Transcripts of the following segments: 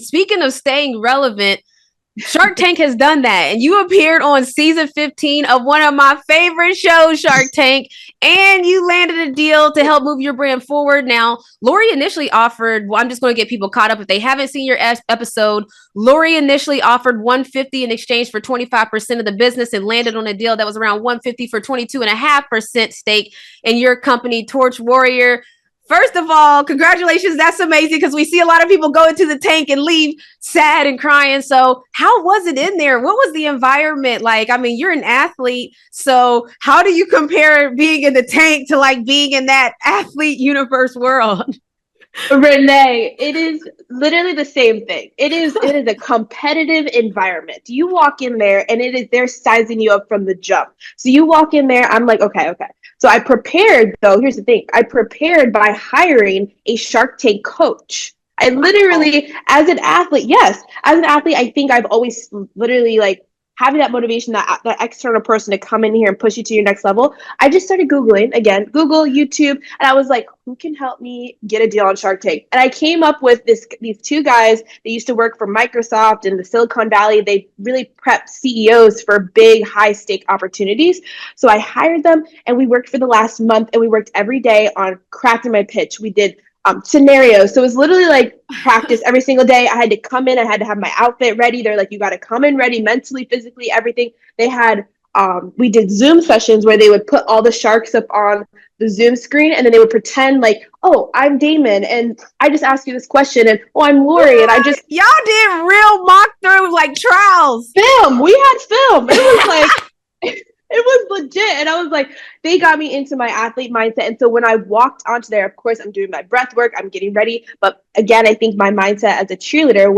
Speaking of staying relevant, Shark Tank has done that, and you appeared on season 15 of one of my favorite shows, Shark Tank, and you landed a deal to help move your brand forward. Now, Lori initially offered, well, I'm just going to get people caught up if they haven't seen your episode. Lori initially offered 150 in exchange for 25% of the business and landed on a deal that was around 150 for 22.5% stake in your company, Torch Warrior. First of all, congratulations. That's amazing because we see a lot of people go into the tank and leave sad and crying. So how was it in there? What was the environment like? I mean, you're an athlete. So how do you compare being in the tank to like being in that athlete universe world? Renee, it is literally the same thing. It is a competitive environment. You walk in there and they're sizing you up from the jump. So you walk in there, I'm like, okay. So I prepared, though, here's the thing. I prepared by hiring a Shark Tank coach. I literally, as an athlete, I think I've always literally like having that motivation, that external person to come in here and push you to your next level. I just started Googling, again, Google, YouTube, and I was like, who can help me get a deal on Shark Tank? And I came up with these two guys that used to work for Microsoft in the Silicon Valley. They really prep CEOs for big, high-stake opportunities. So I hired them, and we worked for the last month, and we worked every day on crafting my pitch. We did scenarios. So it was literally like practice every single day. I had to come in. I had to have my outfit ready. They're like, you got to come in ready mentally, physically, everything. They had, we did Zoom sessions where they would put all the sharks up on the Zoom screen and then they would pretend like, oh, I'm Damon and I just asked you this question and oh, I'm Lori and I just. Y'all did real mock through like trials. Film. We had film. It was like. It was legit. And I was like, they got me into my athlete mindset. And so when I walked onto there, of course, I'm doing my breath work. I'm getting ready. But again, I think my mindset as a cheerleader,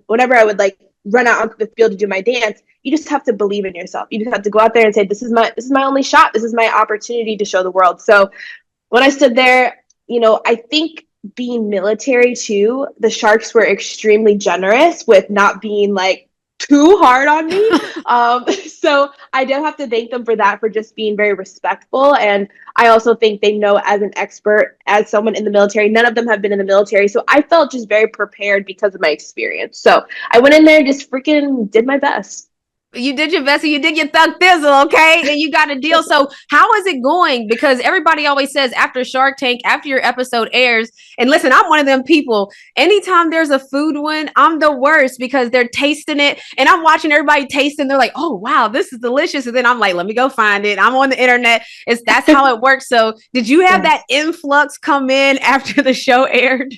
whenever I would like run out onto the field to do my dance, you just have to believe in yourself. You just have to go out there and say, this is my only shot. This is my opportunity to show the world. So when I stood there, I think being military too, the Sharks were extremely generous with not being like, too hard on me. So I do have to thank them for that, for just being very respectful. And I also think they know as an expert, as someone in the military, none of them have been in the military. So I felt just very prepared because of my experience. So I went in there and just freaking did my best. You did your best and you did your thug thizzle, okay? And you got a deal. So how is it going? Because everybody always says after Shark Tank, after your episode airs, and listen, I'm one of them people. Anytime there's a food one, I'm the worst because they're tasting it and I'm watching everybody taste and they're like, oh, wow, this is delicious. And then I'm like, let me go find it. I'm on the internet. That's how it works. So did you have that influx come in after the show aired?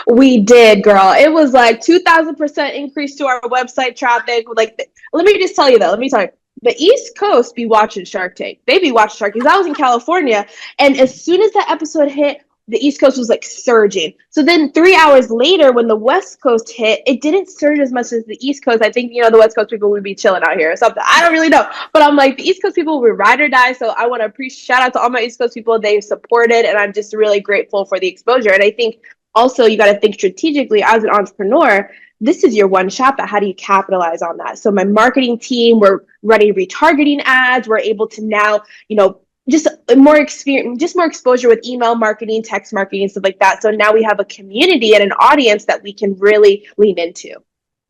We did, girl. It was like 2,000% increase to our website traffic. Like, let me just tell you, the East Coast be watching Shark Tank. They be watching Shark Tank. I was in California, and as soon as that episode hit, the East Coast was like surging. So then 3 hours later, when the West Coast hit, it didn't surge as much as the East Coast. I think, the West Coast people would be chilling out here or something. I don't really know. But I'm like, the East Coast people will ride or die. So I want to shout out to all my East Coast people. They supported, and I'm just really grateful for the exposure. And I think also, you got to think strategically as an entrepreneur. This is your one shot, but how do you capitalize on that? So my marketing team, we're running retargeting ads. We're able to now, just more experience, just more exposure with email marketing, text marketing, stuff like that. So now we have a community and an audience that we can really lean into.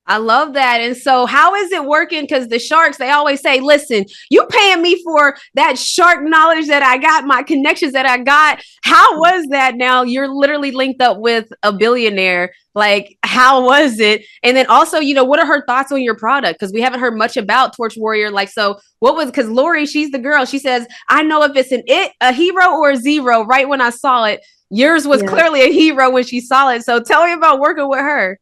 I love that. And so how is it working? Because the Sharks, they always say, listen, you paying me for that shark knowledge that I got, my connections that I got. How was that? Now you're literally linked up with a billionaire. Like, how was it? And then also, what are her thoughts on your product? Because we haven't heard much about Torch Warrior. Like, so because Lori, she's the girl. She says, I know if it's a hero or a zero. Right when I saw it, yours was clearly a hero when she saw it. So tell me about working with her.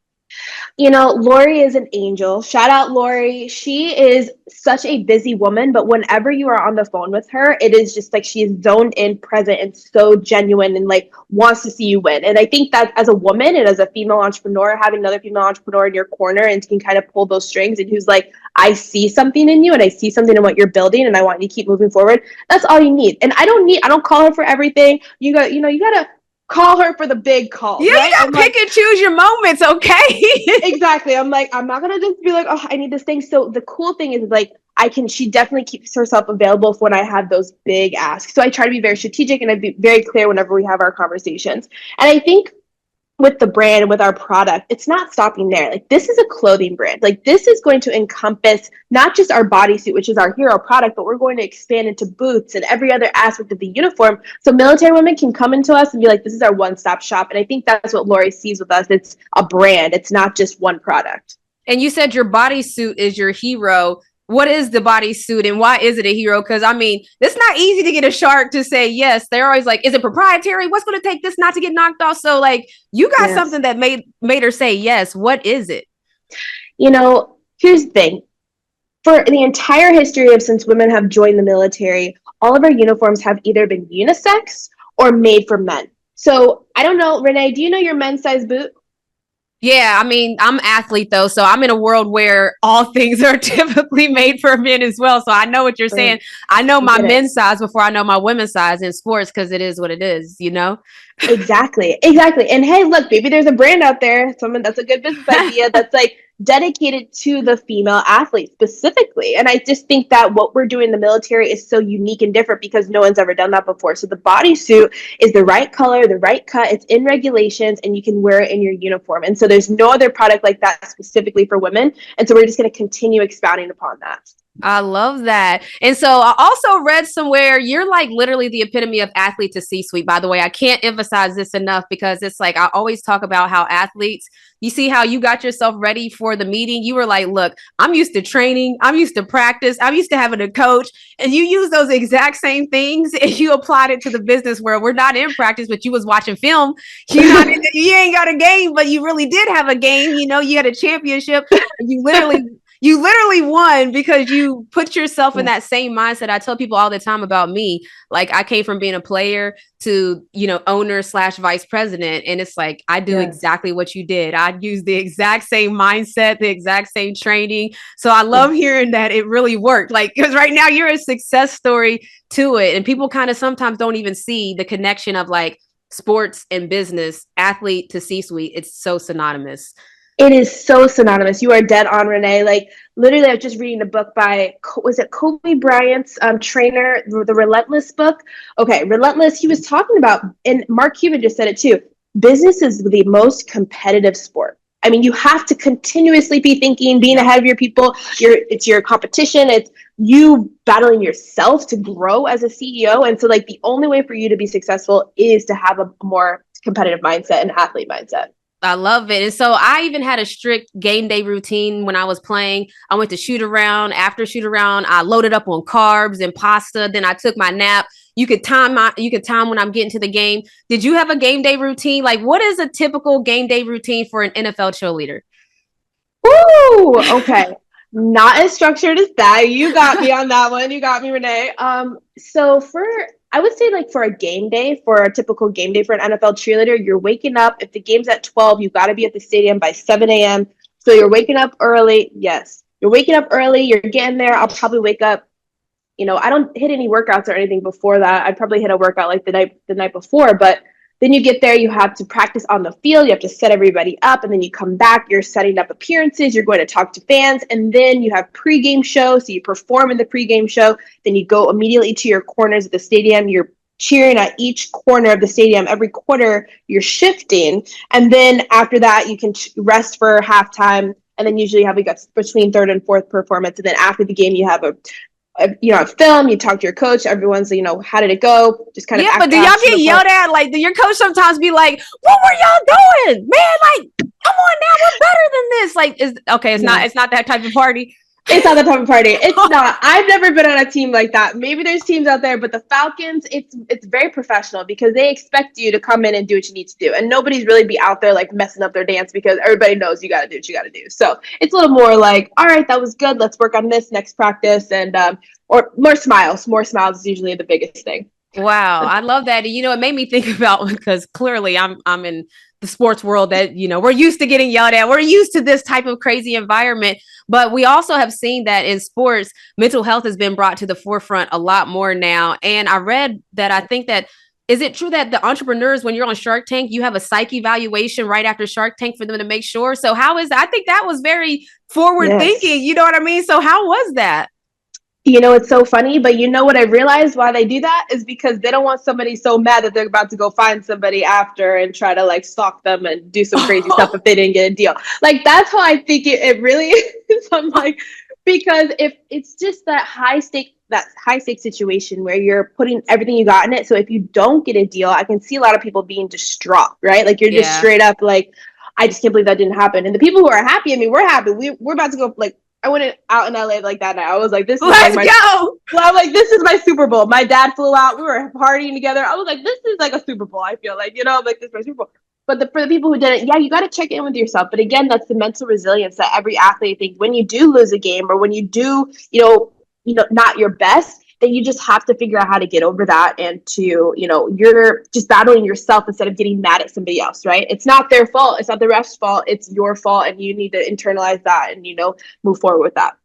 Lori is an angel. Shout out Lori. She is such a busy woman, but whenever you are on the phone with her, it is just like she is zoned in, present, and so genuine and like wants to see you win. And I think that as a woman and as a female entrepreneur, having another female entrepreneur in your corner and can kind of pull those strings and who's like, I see something in you and I see something in what you're building and I want you to keep moving forward. That's all you need. And I don't call her for everything. You got to call her for the big call. Yeah, right? You gotta pick and choose your moments, okay? Exactly. I'm like, I'm not gonna just be like, oh, I need this thing. So the cool thing is like, she definitely keeps herself available for when I have those big asks. So I try to be very strategic and I'd be very clear whenever we have our conversations. And I think with the brand, with our product, it's not stopping there. Like, this is a clothing brand. Like, this is going to encompass not just our bodysuit, which is our hero product, but we're going to expand into boots and every other aspect of the uniform. So military women can come into us and be like, this is our one-stop shop. And I think that's what Lori sees with us. It's a brand. It's not just one product. And you said your bodysuit is your hero. What is the bodysuit and why is it a hero? Because I mean, it's not easy to get a shark to say yes. They're always like, is it proprietary? What's going to take this not to get knocked off? So like, you got something that made her say yes. What is it? You know, here's the thing. For the entire history of since women have joined the military, all of our uniforms have either been unisex or made for men. So I don't know, Renee, do you know your men's size boot? Yeah, I mean, I'm an athlete though, so I'm in a world where all things are typically made for men as well. So I know what you're saying. I know my men's size before I know my women's size in sports because it is what it is, you know? Exactly. And hey, look, maybe there's a brand out there, someone that's a good business idea that's like dedicated to the female athlete specifically. And I just think that what we're doing in the military is so unique and different because no one's ever done that before. So the bodysuit is the right color, the right cut, it's in regulations, and you can wear it in your uniform. And so there's no other product like that specifically for women. And so we're just going to continue expounding upon that. I love that. And so I also read somewhere you're like literally the epitome of athlete to C-suite. By the way, I can't emphasize this enough because it's like I always talk about how athletes, you see how you got yourself ready for the meeting. You were like, look, I'm used to training. I'm used to practice. I'm used to having a coach. And you use those exact same things and you applied it to the business where we're not in practice, but you was watching film. You ain't got a game, but you really did have a game. You know, you had a championship. And you literally won because you put yourself in that same mindset. I tell people all the time about me, like I came from being a player to, you know, owner / vice president. And it's like, I do exactly what you did. I use the exact same mindset, the exact same training. So I love hearing that it really worked. Like, because right now you're a success story to it. And people kind of sometimes don't even see the connection of like sports and business, athlete to C-suite. It's so synonymous. It is so synonymous. You are dead on, Renee. Like, literally, I was just reading a book by, was it Kobe Bryant's trainer, the Relentless book? Okay, Relentless, he was talking about, and Mark Cuban just said it too, business is the most competitive sport. I mean, you have to continuously be thinking, being ahead of your people. It's your competition. It's you battling yourself to grow as a CEO. And so, like, the only way for you to be successful is to have a more competitive mindset and athlete mindset. I love it. And so I even had a strict game day routine when I was playing. I went to shoot around. After shoot around, I loaded up on carbs and pasta. Then I took my nap. You could time when I'm getting to the game. Did you have a game day routine? Like, what is a typical game day routine for an NFL cheerleader? Ooh, okay. Not as structured as that. You got me on that one. You got me, Renee. So I would say like for a game day, for a typical game day for an NFL cheerleader, you're waking up. If the game's at 12, you got to be at the stadium by 7 a.m. So you're waking up early. Yes, you're waking up early. You're getting there. I'll probably wake up. You know, I don't hit any workouts or anything before that. I'd probably hit a workout like the night before, but then you get there, you have to practice on the field, you have to set everybody up, and then you come back, you're setting up appearances, you're going to talk to fans, and then you have pregame show, so you perform in the pregame show, then you go immediately to your corners of the stadium, you're cheering at each corner of the stadium. Every quarter, you're shifting, and then after that, you can rest for halftime, and then usually you have between third and fourth performance, and then after the game, you have a film, you talk to your coach, everyone's, how did it go? Just kind of. Yeah, but do y'all get yelled at? Like, do your coach sometimes be like, what were y'all doing? Man, like, come on now, we're better than this. Like, it's not that type of party. It's not that type of party. It's not. I've never been on a team like that. Maybe there's teams out there, but the Falcons, it's very professional because they expect you to come in and do what you need to do. And nobody's really be out there like messing up their dance because everybody knows you got to do what you got to do. So it's a little more like, all right, that was good. Let's work on this next practice. And, or more smiles. More smiles is usually the biggest thing. Wow. I love that. It made me think about, because clearly I'm in the sports world that, we're used to getting yelled at. We're used to this type of crazy environment. But we also have seen that in sports, mental health has been brought to the forefront a lot more now. And I read that is it true that the entrepreneurs, when you're on Shark Tank, you have a psych evaluation right after Shark Tank for them to make sure? So how is that? I think that was very forward thinking. You know what I mean? So how was that? You know, it's so funny, but you know what I realized why they do that is because they don't want somebody so mad that they're about to go find somebody after and try to like stalk them and do some crazy stuff if they didn't get a deal. Like that's how I think it really is. I'm like, because if it's just that high stake situation where you're putting everything you got in it. So if you don't get a deal, I can see a lot of people being distraught, right? Like you're just straight up like, I just can't believe that didn't happen. And the people who are happy, I mean, we're happy. We're about to go like, I went out in LA like that night. I was like, this is Let's like go. well, I'm like, this is my Super Bowl. My dad flew out. We were partying together. I was like, this is like a Super Bowl. I feel like, you know, like this is my Super Bowl. But for the people who didn't, yeah, you got to check in with yourself. But again, that's the mental resilience that every athlete, I think, when you do lose a game or when you do, not your best, then you just have to figure out how to get over that and to, you're just battling yourself instead of getting mad at somebody else, right? It's not their fault. It's not the ref's fault. It's your fault. And you need to internalize that and, move forward with that.